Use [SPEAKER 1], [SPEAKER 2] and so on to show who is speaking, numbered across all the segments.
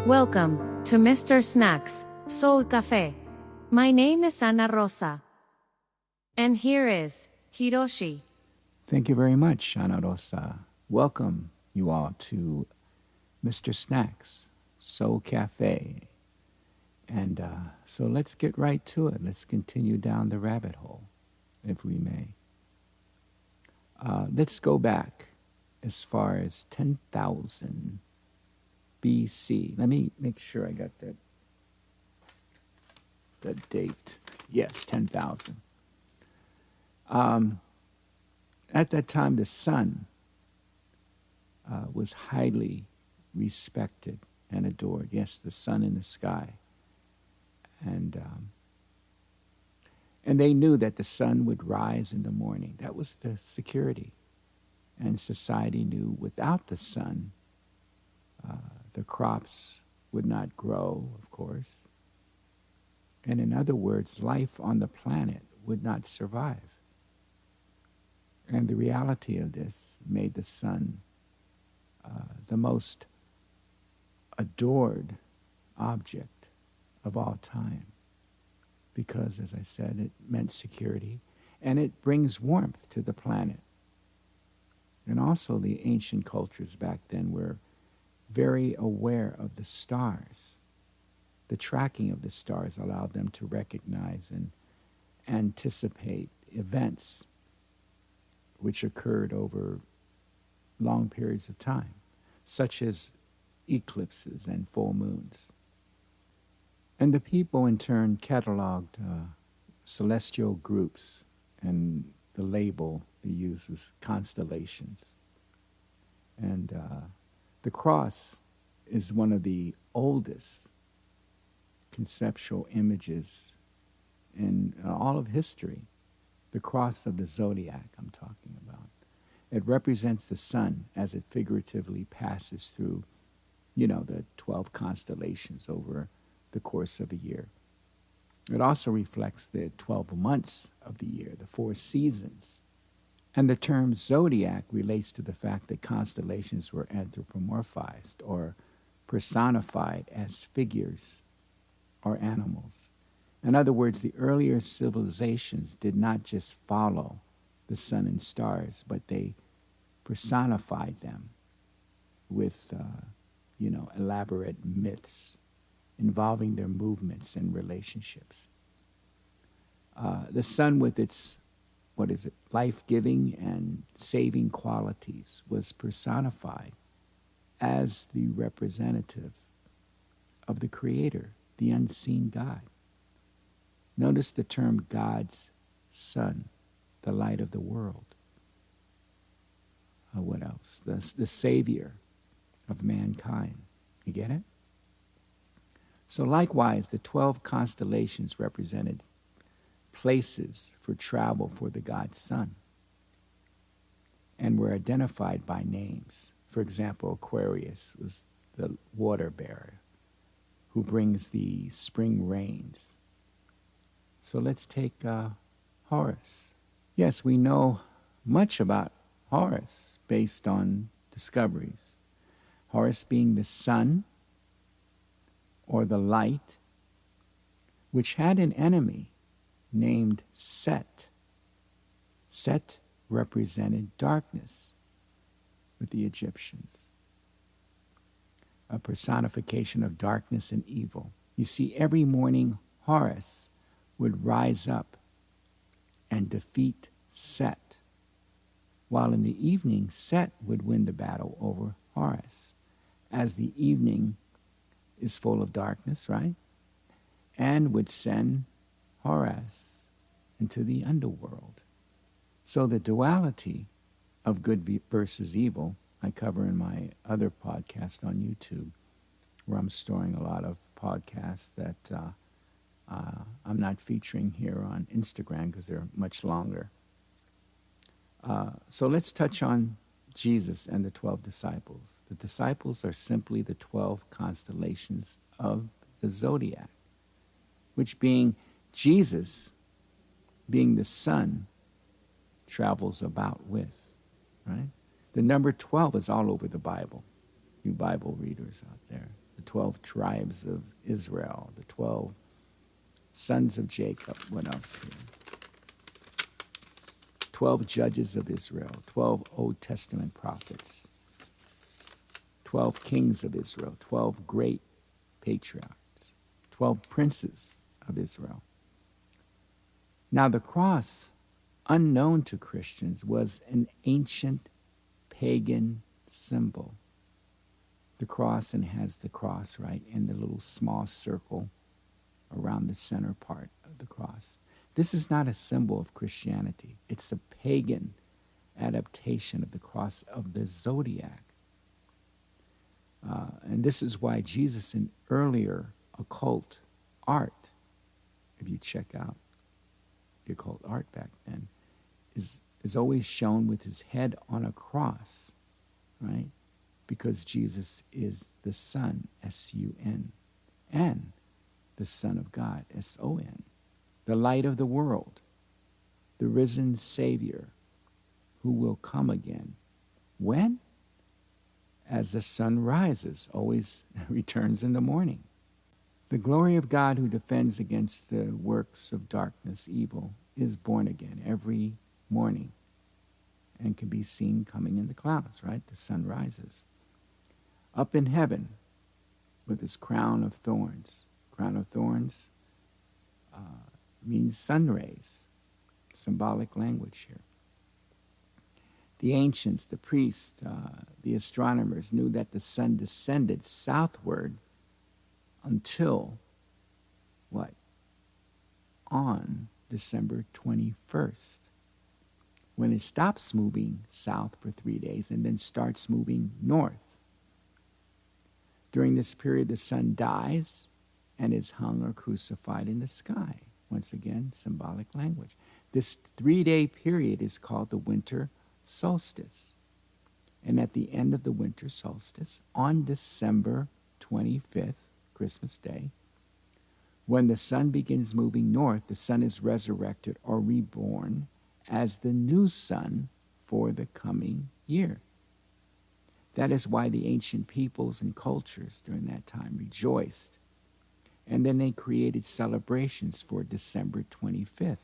[SPEAKER 1] Welcome to MR.SNACKS Soul Cafe. My name is Ana Rosa. And here is Hiroshi.
[SPEAKER 2] Thank you very much, Ana Rosa. Welcome you all to MR.SNACKS Soul Cafe. And so let's get right to it. Let's continue down the rabbit hole, if we may. Let's go back as far as 10,000 BC. Let me make sure I got that date. Yes, 10,000. At that time, the sun was highly respected and adored. Yes, the sun in the sky. And they knew that the sun would rise in the morning. That was the security. And society knew without the sun, the crops would not grow, of course. And in other words, life on the planet would not survive. And the reality of this made the sun the most adored object of all time. Because, as I said, it meant security, and it brings warmth to the planet. And also the ancient cultures back then were very aware of the stars. The tracking of the stars allowed them to recognize and anticipate events which occurred over long periods of time, such as eclipses and full moons. And the people in turn cataloged celestial groups, and the label they used was constellations. And the cross is one of the oldest conceptual images in all of history. The cross of the zodiac I'm talking about. It represents the sun as it figuratively passes through, the 12 constellations over the course of a year. It also reflects the 12 months of the year, the 4 seasons. And the term zodiac relates to the fact that constellations were anthropomorphized or personified as figures or animals. In other words, the earlier civilizations did not just follow the sun and stars, but they personified them with, elaborate myths involving their movements and relationships. The sun, with its life-giving and saving qualities, was personified as the representative of the Creator, the unseen God. Notice the term God's Son, the light of the world. What else? The Savior of mankind. You get it? So likewise, the 12 constellations represented places for travel for the God's Son and were identified by names. For example, Aquarius was the water bearer who brings the spring rains. So let's take Horus. Yes, we know much about Horus based on discoveries. Horus being the sun or the light, which had an enemy named Set. Set represented darkness with the Egyptians, a personification of darkness and evil. You see, every morning Horus would rise up and defeat Set, while in the evening Set would win the battle over Horus, as the evening is full of darkness, right? And would send Horus into the underworld. So the duality of good versus evil I cover in my other podcast on YouTube, where I'm storing a lot of podcasts that I'm not featuring here on Instagram because they're much longer. So let's touch on Jesus and the 12 disciples. The disciples are simply the 12 constellations of the zodiac, which being Jesus, being the sun, travels about with, right? The number 12 is all over the Bible, you Bible readers out there. the 12 tribes of Israel, the 12 sons of Jacob. What else here? 12 judges of Israel, 12 Old Testament prophets, 12 kings of Israel, 12 great patriarchs, 12 princes of Israel. Now the cross, unknown to Christians, was an ancient pagan symbol. The cross, and has the cross, right, and the little small circle around the center part of the cross. This is not a symbol of Christianity. It's a pagan adaptation of the cross of the zodiac. And this is why Jesus, in earlier occult art, if you check out the occult art back then, is always shown with his head on a cross, right? Because Jesus is the Son, S-U-N, and the Son of God, S-O-N, the light of the world, the risen Savior who will come again. When? As the sun rises, always returns in the morning. The glory of God who defends against the works of darkness, evil, is born again every morning and can be seen coming in the clouds, right? The sun rises. Up in heaven with his crown of thorns. Crown of thorns means sun rays, symbolic language here. The ancients, the priests, the astronomers knew that the sun descended southward until, what? On December 21st, when it stops moving south for 3 days and then starts moving north. During this period, the sun dies and is hung or crucified in the sky. Once again, symbolic language. This 3-day period is called the winter solstice. And at the end of the winter solstice, on December 25th, Christmas Day, when the sun begins moving north, the sun is resurrected or reborn as the new sun for the coming year. That is why the ancient peoples and cultures during that time rejoiced. And then they created celebrations for December 25th,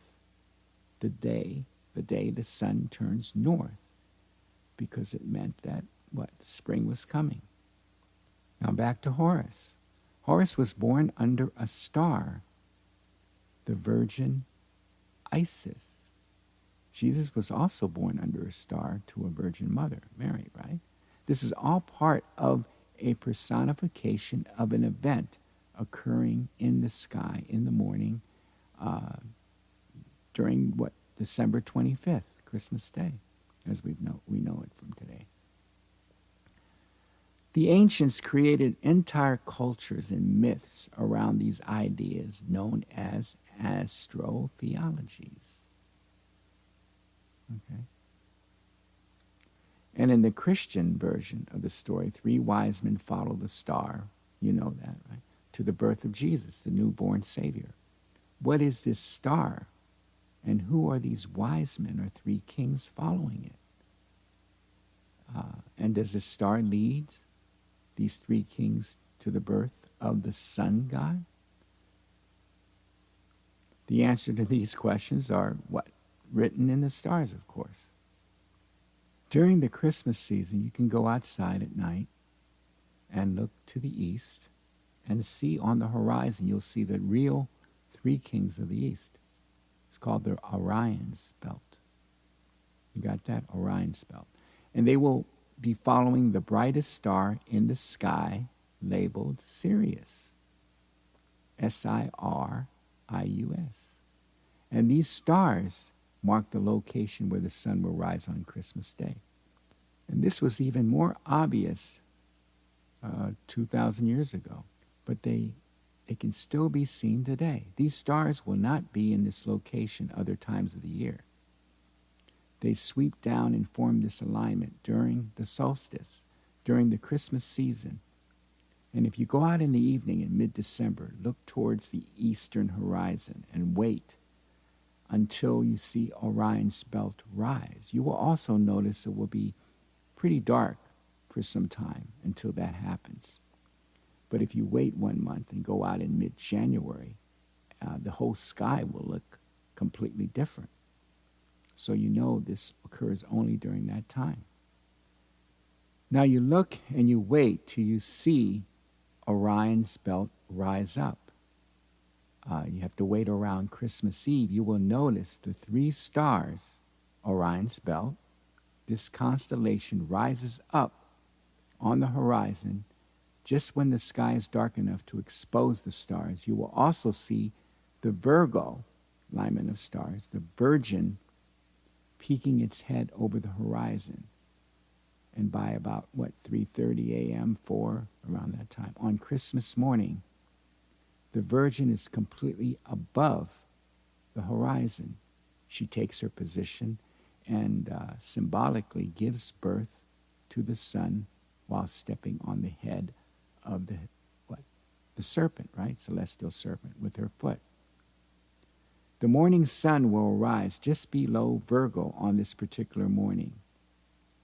[SPEAKER 2] the day the sun turns north, because it meant that, spring was coming. Now back to Horus. Horus was born under a star, the Virgin Isis. Jesus was also born under a star to a virgin mother, Mary, right? This is all part of a personification of an event occurring in the sky in the morning during December 25th, Christmas Day, as we know it from today. The ancients created entire cultures and myths around these ideas known as astrotheologies. Okay? And in the Christian version of the story, 3 wise men follow the star, you know that, right? To the birth of Jesus, the newborn Savior. What is this star? And who are these wise men or 3 kings following it? And does the star lead these 3 kings to the birth of the sun god? The answer to these questions are written in the stars, of course. During the Christmas season, you can go outside at night and look to the east and see on the horizon, you'll see the real 3 kings of the east. It's called the Orion's belt. You got that? Orion's belt. And they will be following the brightest star in the sky labeled Sirius. S-I-R-I-U-S. And these stars mark the location where the sun will rise on Christmas Day. And this was even more obvious 2,000 years ago, but they can still be seen today. These stars will not be in this location other times of the year. They sweep down and form this alignment during the solstice, during the Christmas season. And if you go out in the evening in mid-December, look towards the eastern horizon and wait until you see Orion's belt rise. You will also notice it will be pretty dark for some time until that happens. But if you wait 1 month and go out in mid-January, the whole sky will look completely different. So you know this occurs only during that time. Now you look and you wait till you see Orion's belt rise up. You have to wait around Christmas Eve. You will notice the 3 stars, Orion's belt. This constellation rises up on the horizon just when the sky is dark enough to expose the stars. You will also see the Virgo alignment of stars, the Virgin peeking its head over the horizon. And by about, 3:30 a.m., 4, around that time, on Christmas morning, the Virgin is completely above the horizon. She takes her position and symbolically gives birth to the sun while stepping on the head of the serpent, right? Celestial serpent with her foot. The morning sun will rise just below Virgo on this particular morning,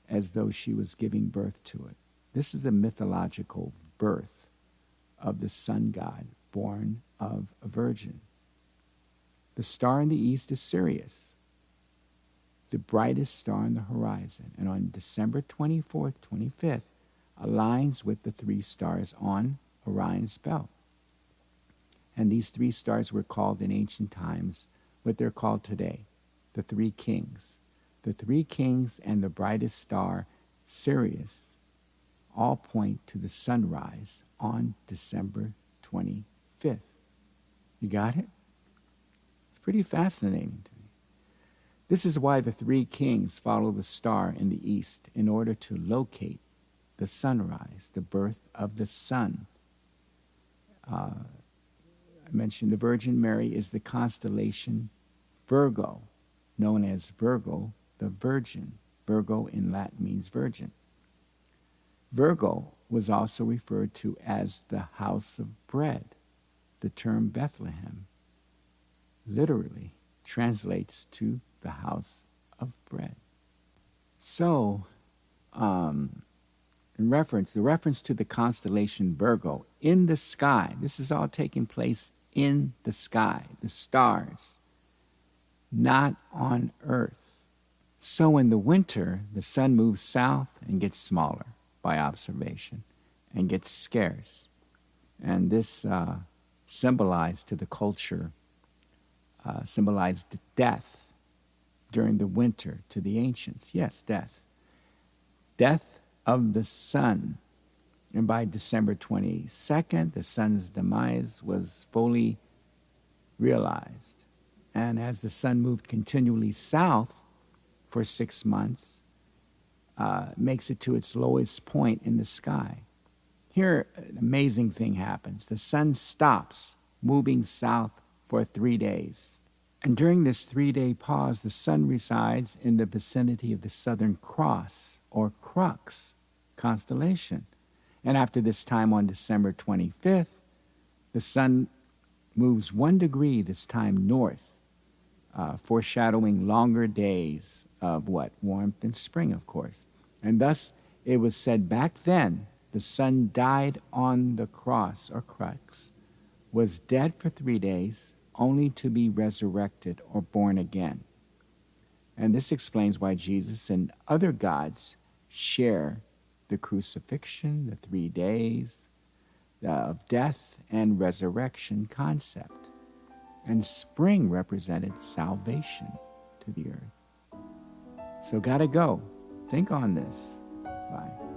[SPEAKER 2] as though she was giving birth to it. This is the mythological birth of the sun god, born of a virgin. The star in the east is Sirius, the brightest star on the horizon, and on December 24th, 25th, aligns with the 3 stars on Orion's belt. And these 3 stars were called in ancient times what they're called today, the 3 kings. The 3 kings and the brightest star, Sirius, all point to the sunrise on December 25th. You got it? It's pretty fascinating to me. This is why the 3 kings follow the star in the east in order to locate the sunrise, the birth of the sun. I mentioned the Virgin Mary is the constellation Virgo, known as Virgo, the Virgin. Virgo in Latin means virgin. Virgo was also referred to as the house of bread. The term Bethlehem literally translates to the house of bread. So, the reference to the constellation Virgo in the sky, this is all taking place in the sky, the stars, not on earth. So in the winter, the sun moves south and gets smaller by observation and gets scarce. And this symbolized to the culture, symbolized death during the winter to the ancients. Yes, death. Death of the sun. And by December 22nd, the sun's demise was fully realized. And as the sun moved continually south for 6 months, makes it to its lowest point in the sky. Here, an amazing thing happens. The sun stops moving south for 3 days. And during this 3-day pause, the sun resides in the vicinity of the Southern Cross, or Crux, constellation. And after this time on December 25th, the sun moves 1 degree, this time north, foreshadowing longer days of warmth and spring, of course. And thus, it was said back then, the sun died on the cross, or crux, was dead for 3 days, only to be resurrected or born again. And this explains why Jesus and other gods share the crucifixion, the 3 days of death and resurrection concept. And spring represented salvation to the earth. So gotta go. Think on this. Bye.